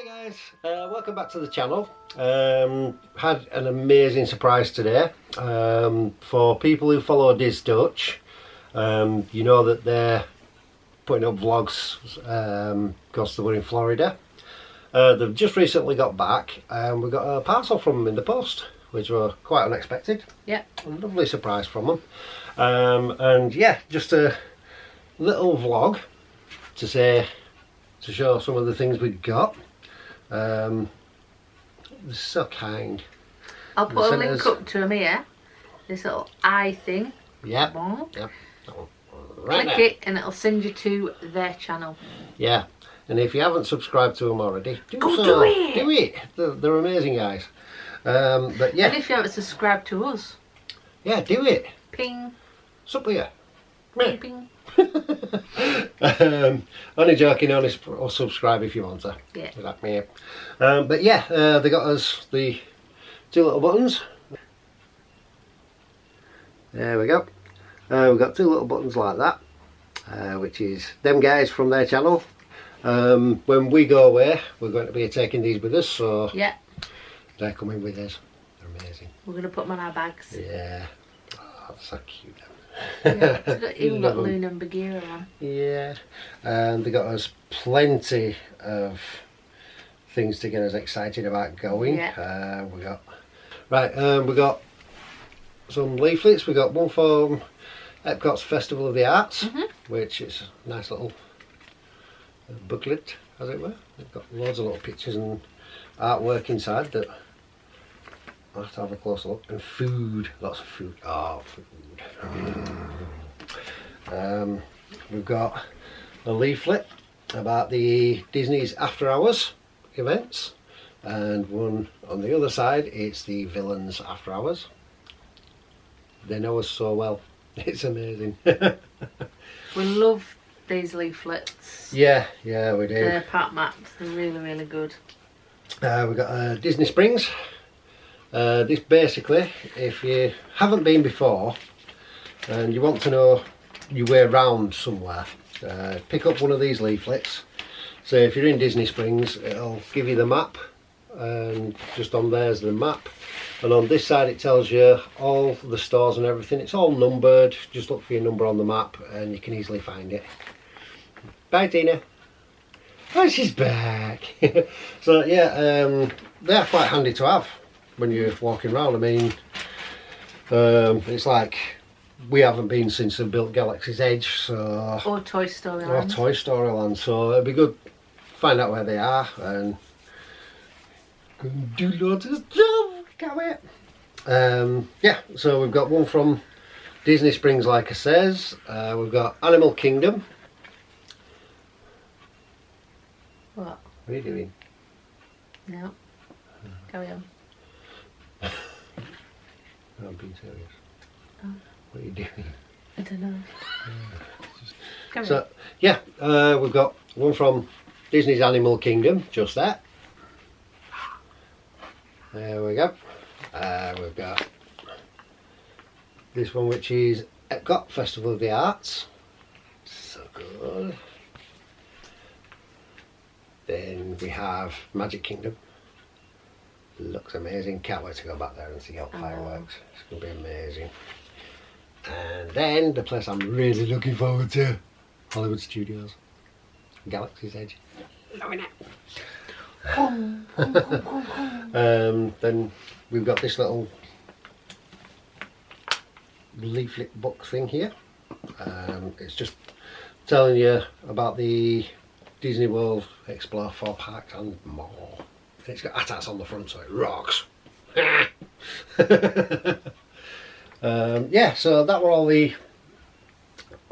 Hey guys, welcome back to the channel. Had an amazing surprise today. For people who follow Diz Dutch, you know that they're putting up vlogs because they were in Florida. They've just recently got back and we got a parcel from them in the post, which were quite unexpected. Yeah. A lovely surprise from them. And yeah, just a little vlog to show some of the things we got. They're so kind. I'll put a link up to them here. This little eye thing. Yeah. Yep. Right Click there. it and it'll send you to their channel. Yeah. And if you haven't subscribed to them already, Go so. do it. Do it. They're amazing guys. But yeah. And if you haven't subscribed to us, Yeah, do it. ping, It's up here. ping, ping. Only joking, only or subscribe if you want to. Yeah. Like me. But yeah, they got us the two little buttons. There we go. We've got two little buttons like that, which is them guys from their channel. When we go away, we're going to be taking these with us, so Yeah. they're coming with us. They're amazing. We're going to put them on our bags. Yeah. Oh, that's so cute. Yeah. It's even got Love 'em. Luna and Bagheera on. Yeah, and they got us plenty of things to get us excited about going. Yeah. We got some leaflets. We got one from Epcot's Festival of the Arts, which is a nice little booklet, as it were. They've got loads of little pictures and artwork inside that I'll have to have a closer look. And food, lots of food. Oh, food. We've got a leaflet about the Disney's After Hours events, and one on the other side, it's the Villains After Hours. They know us so well. It's amazing. We love these leaflets. Yeah, we do. They're park maps. They're really, really good. We've got Disney Springs. This basically, if you haven't been before and you want to know your way around somewhere, pick up one of these leaflets. So if you're in Disney Springs, it'll give you the map, and just on there's the map, and on this side it tells you all the stores and everything. It's all numbered. Just look for your number on the map and you can easily find it. Bye Tina. Oh, she's back. So yeah, they're quite handy to have when you're walking around. I mean, it's like we haven't been since they built Galaxy's Edge, so Or Toy Story or Land. Toy Story Land. So it'd be good to find out where they are and do loads of stuff. Can't wait. Yeah, so we've got one from Disney Springs, like I says. We've got Animal Kingdom. What? What are you doing? No. Carry on. No, I'm being serious. Oh. What are you doing? I don't know. Carry on. So yeah, we've got one from Disney's Animal Kingdom, just that. There we go. We've got this one, which is Epcot Festival of the Arts. So good. Then we have Magic Kingdom. Looks amazing. Can't wait to go back there and see all the fireworks. It's going to be amazing. And then the place I'm really looking forward to, Hollywood Studios, Galaxy's Edge. Loving it. Then we've got this little leaflet book thing here. It's just telling you about the Disney World Explore 4 parks and more. It's got ATATs on the front, so it rocks. Yeah, so that were all the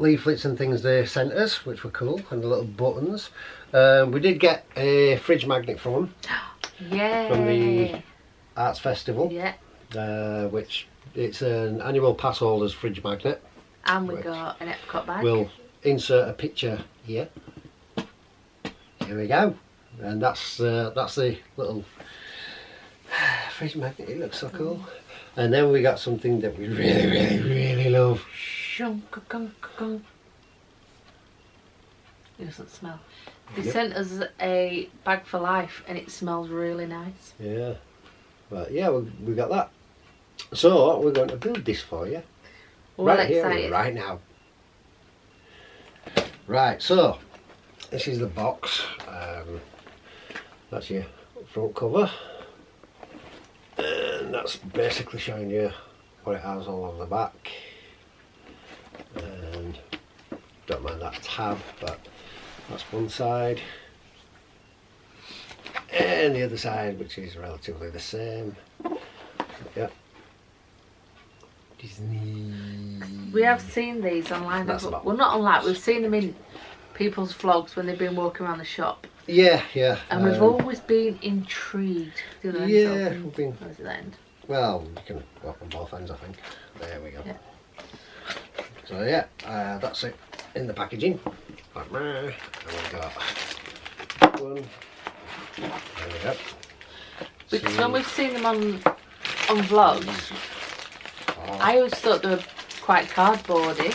leaflets and things they sent us, which were cool, and the little buttons. We did get a fridge magnet from them, Yeah. from the Arts Festival, Yeah. which it's an annual pass holder's fridge magnet. And we Which got an Epcot bag. We'll insert a picture here. Here we go, and that's the little fridge magnet. It looks so cool. And then we got something that we really love. Shunk-a-gunk-a-gunk. It doesn't smell. They sent us a bag for life and it smells really nice. Yeah. But yeah, we got that. So we're going to build this for you. Well, right here, excited. right now. Right, so this is the box. That's your front cover. And that's basically showing you what it has all over the back. And don't mind that tab, but that's one side. And the other side, which is relatively the same. Yep. Disney. We have seen these online. Well, not online. We've seen them in people's vlogs when they've been walking around the shop. Yeah, yeah. And we've always been intrigued. The other end yeah, open. we've been. Where's the end? Well, you can go on both ends, I think. There we go. Yeah. So yeah, that's it in the packaging. And we've got one. There we go. Because when we've seen them on vlogs, I always thought they were quite cardboardy,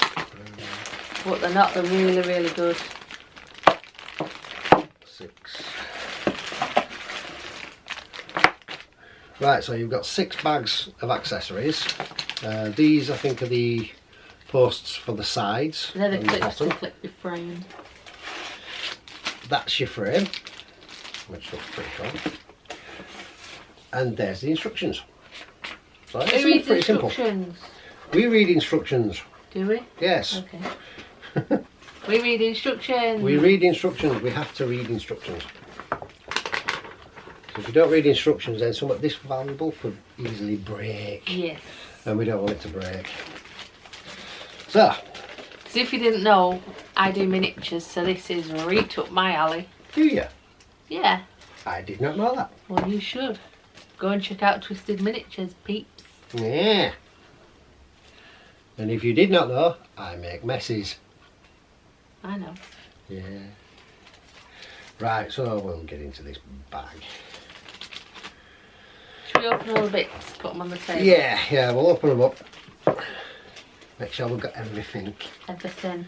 but they're not. They're really, really good. 6. Right, so you've got 6 bags of accessories. These, I think, are the posts for the sides. They're the and the clips to bottom. clip your frame. That's your frame, which looks pretty cool. And there's the instructions. So Who it's reads pretty simple. instructions? We read instructions. Do we? Yes. Okay. We read instructions. We read instructions. We have to read instructions. So if you don't read instructions, then something this valuable could easily break. Yes. And we don't want it to break. So. Because if you didn't know, I do miniatures, so this is right up my alley. Do you? Yeah. I did not know that. Well, you should. Go and check out Twisted Miniatures, peeps. Yeah. And if you did not know, I make messes. I know. Yeah. Right, so we'll get into this bag. Should we open all the bits? Put them on the table? Yeah, we'll open them up. Make sure we've got everything. Everything.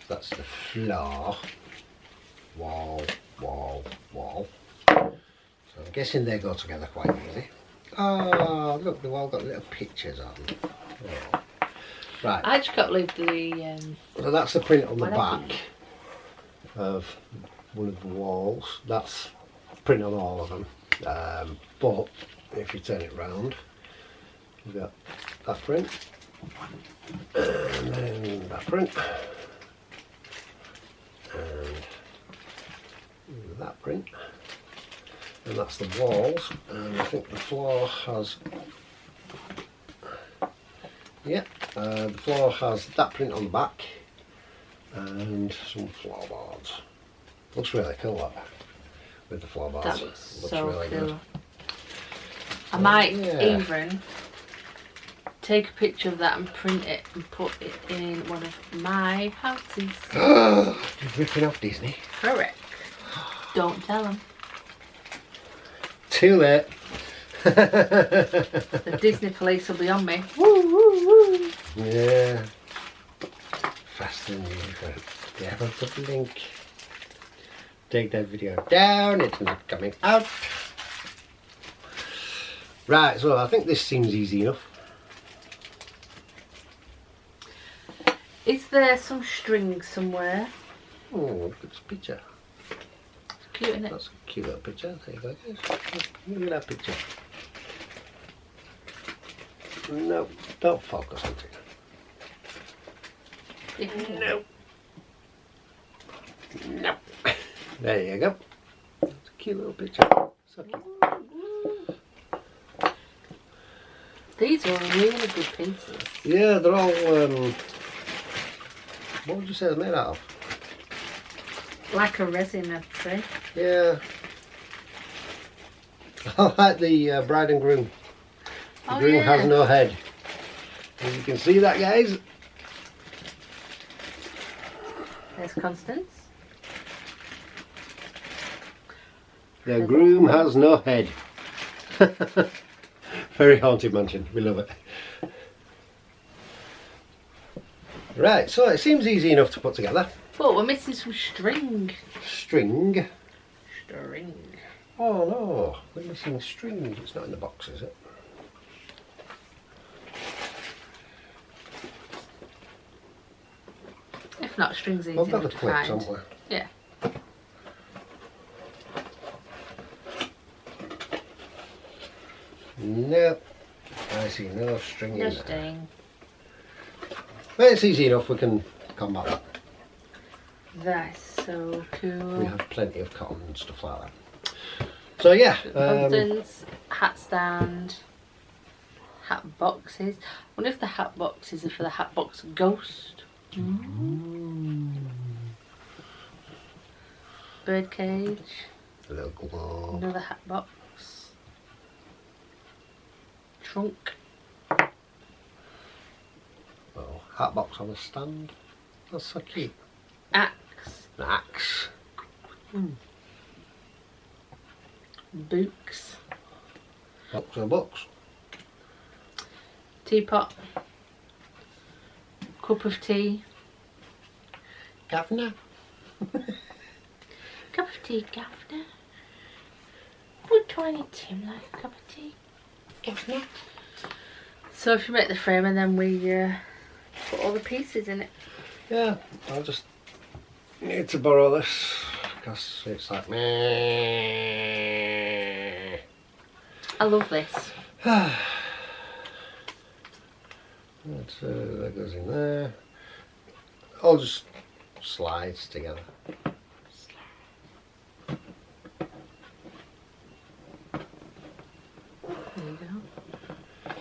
That's the floor. Wall. So I'm guessing they go together quite easy. Oh, look, they've all got little pictures on them. Oh. Right. I just got to leave the... So that's the print on the whatever. back of one of the walls. That's print on all of them. But if you turn it round, you've got that print, and then that print, and that print, and that's the walls. And I think the floor has, yeah, the floor has that print on the back and some floorboards. Looks really cool, that, with the floorboards. That looks so really cool. good. I might Yeah. even take a picture of that and print it and put it in one of my houses. You're ripping off Disney. Correct. Don't tell them. Too late. The Disney police will be on me. Woo, woo, woo. Yeah. Faster than usual. Yeah, I'll put the link. Take that video down, it's not coming out. Right, so I think this seems easy enough. Is there some string somewhere? Oh, look at this picture. It's cute, isn't it? That's a cute little picture. There you go, guys. Look at that picture. No, don't focus on it. Yeah. No. No. There you go. It's a cute little picture. So cute. These are really good pieces. Yeah, they're all, what would you say they're made out of? Like a resin, I'd say. Yeah. I like the bride and groom. The groom has no head. As you can see that, guys. There's Constance. The groom has no head. Very haunted mansion. We love it. Right, so it seems easy enough to put together. But we're missing some string. String? String. Oh no, we're missing string. It's not in the box, is it? If not, string's easy We've got the enough to clips, find. haven't we? Yeah. Nope. I see no string No in there. string. But it's easy enough, we can combat that. That's so cool. We have plenty of cotton and stuff like that. So yeah. Buttons, hat stand, hat boxes. I wonder if the hat boxes are for the hat box ghost. Bird cage. A little globe. Another hat box. Trunk. Oh, hat box on a stand. That's so cute. Axe. An axe. Books. Box of books. Teapot. Cup of tea. Governor. Cup of tea, Governor. Would Tiny Tim like a cup of tea? Governor. So if you make the frame and then we put all the pieces in it. Yeah, I'll just need to borrow this because it's like meh. I love this. That goes in there. All just slides together. There you go.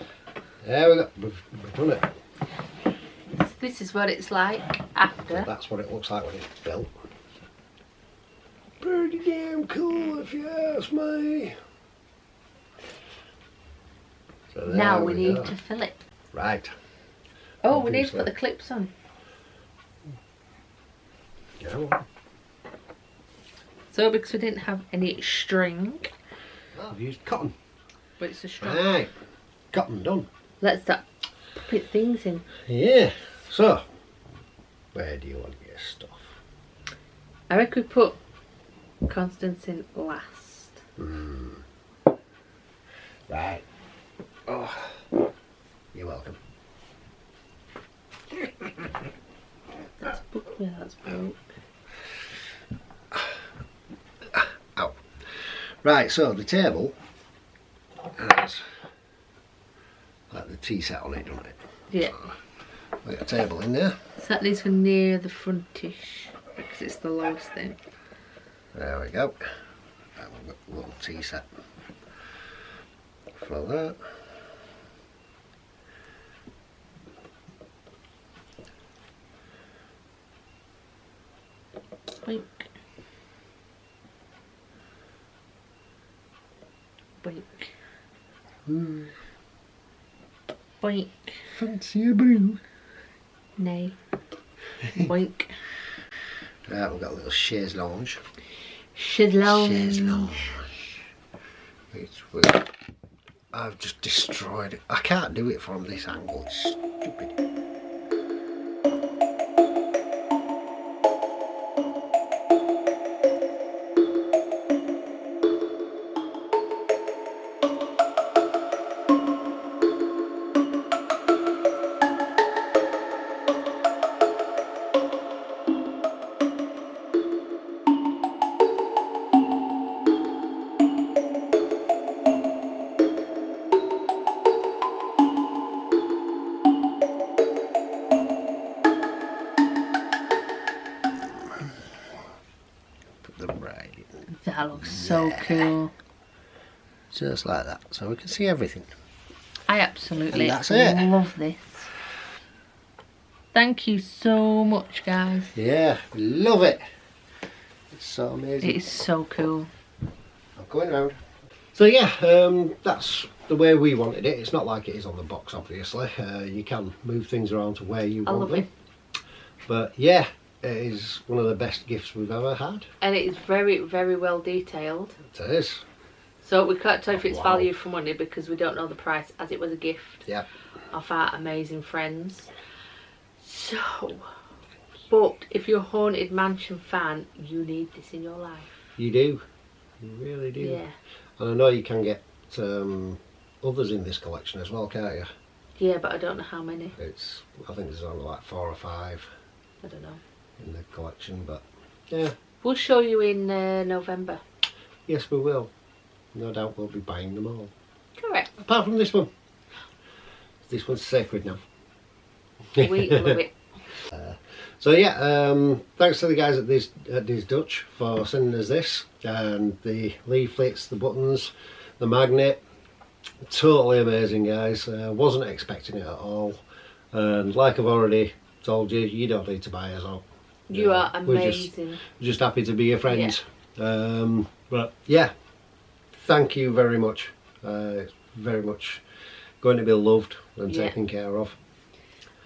There we go. We've done it. This is what it's like after. So that's what it looks like when it's built. Pretty damn cool if you ask me. So there Now we need go. to fill it. Right. Oh, we need to Obviously. put the clips on. Yeah, well, So because we didn't have any string, I've used cotton. but it's a string. Right. Cotton done. Let's start putting things in. Yeah. So, where do you want your stuff? I reckon we put Constance in last. Right. Oh, you're welcome. That's book. Yeah, that's broke. Ow. Right, so the table has like the tea set on it, doesn't it? Yeah. We've got a table in there. So that needs to go near the frontish because it's the lowest thing. There we go. And we've got a little tea set for that. Boink. Boink. Boink. Fancy a brew. Nay. Boink. Right, we've got a little chaise lounge. Shizlong. Chaise lounge. I've just destroyed it. I can't do it from this angle. It's stupid. That looks so cool. Just like that, so we can see everything. I absolutely And that's it. love this. Thank you so much, guys. Yeah, we love it. It's so amazing. It is so cool. I'm going round. So yeah, that's the way we wanted it. It's not like it is on the box, obviously. You can move things around to where you I want love them. it. But yeah, it is one of the best gifts we've ever had. And it is very, very well detailed. It is. So we can't tell if it's Wow. value for money because we don't know the price, as it was a gift Yeah. of our amazing friends. So, But if you're a Haunted Mansion fan, you need this in your life. You do. You really do. Yeah. And I know you can get others in this collection as well, can't you? Yeah, but I don't know how many. I think there's only like 4 or 5 I don't know. in the collection, but yeah. We'll show you in November. Yes, we will. No doubt we'll be buying them all. Correct. Apart from this one. This one's sacred now. We love it. So yeah, thanks to the guys at Diz Dutch for sending us this, and the leaflets, the buttons, the magnet. Totally amazing, guys. Wasn't expecting it at all, and like I've already told you, you don't need to buy us all. You are we're amazing. just happy to be your friends. Yeah. But yeah, thank you very much. It's very much going to be loved and taken care of.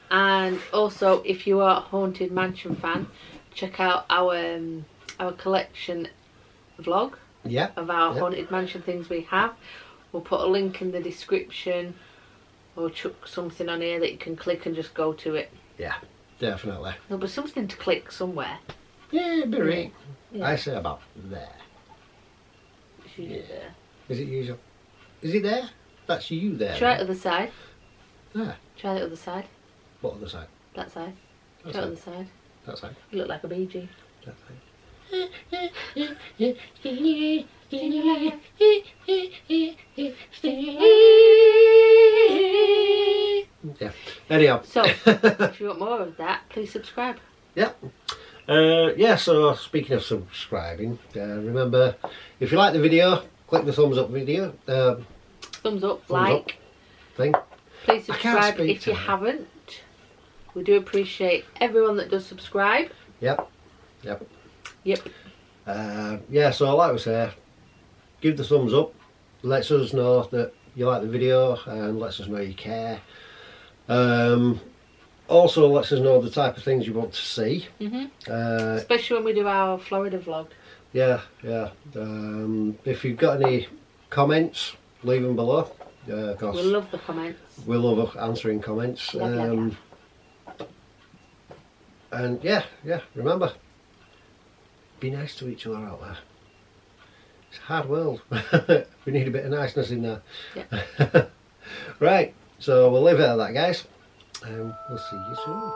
And also, if you are a Haunted Mansion fan, check out our collection vlog of our Haunted Mansion things we have. We'll put a link in the description, or chuck something on here that you can click and just go to it. Yeah, definitely. There'll be something to click somewhere. Yeah, it'd be right. Yeah. I say about there. There. Is it usual? Is it there? That's you there. Try the other side. There. Try the other side. What other side? That side. That Try the side. other side. That side. You look like a BG. That side. Yeah. Anyhow. So, if you want more of that, please subscribe. Yeah. Yeah, so speaking of subscribing, remember, if you like the video, click the thumbs up video. Thumbs up, Thumbs like. up thing. Please I can't subscribe speak if you to that. haven't. We do appreciate everyone that does subscribe. Yep. Yep. Yep. Yeah, so like we say, give the thumbs up, lets us know that you like the video and lets us know you care. Also lets us know the type of things you want to see. Especially when we do our Florida vlog. Yeah, yeah. If you've got any comments, leave them below. Of course, We love the comments. we love answering comments. Yeah. And yeah, remember, be nice to each other out there. It's a hard world. We need a bit of niceness in there. Yeah. Right, so we'll leave it at that, guys. We'll see you soon.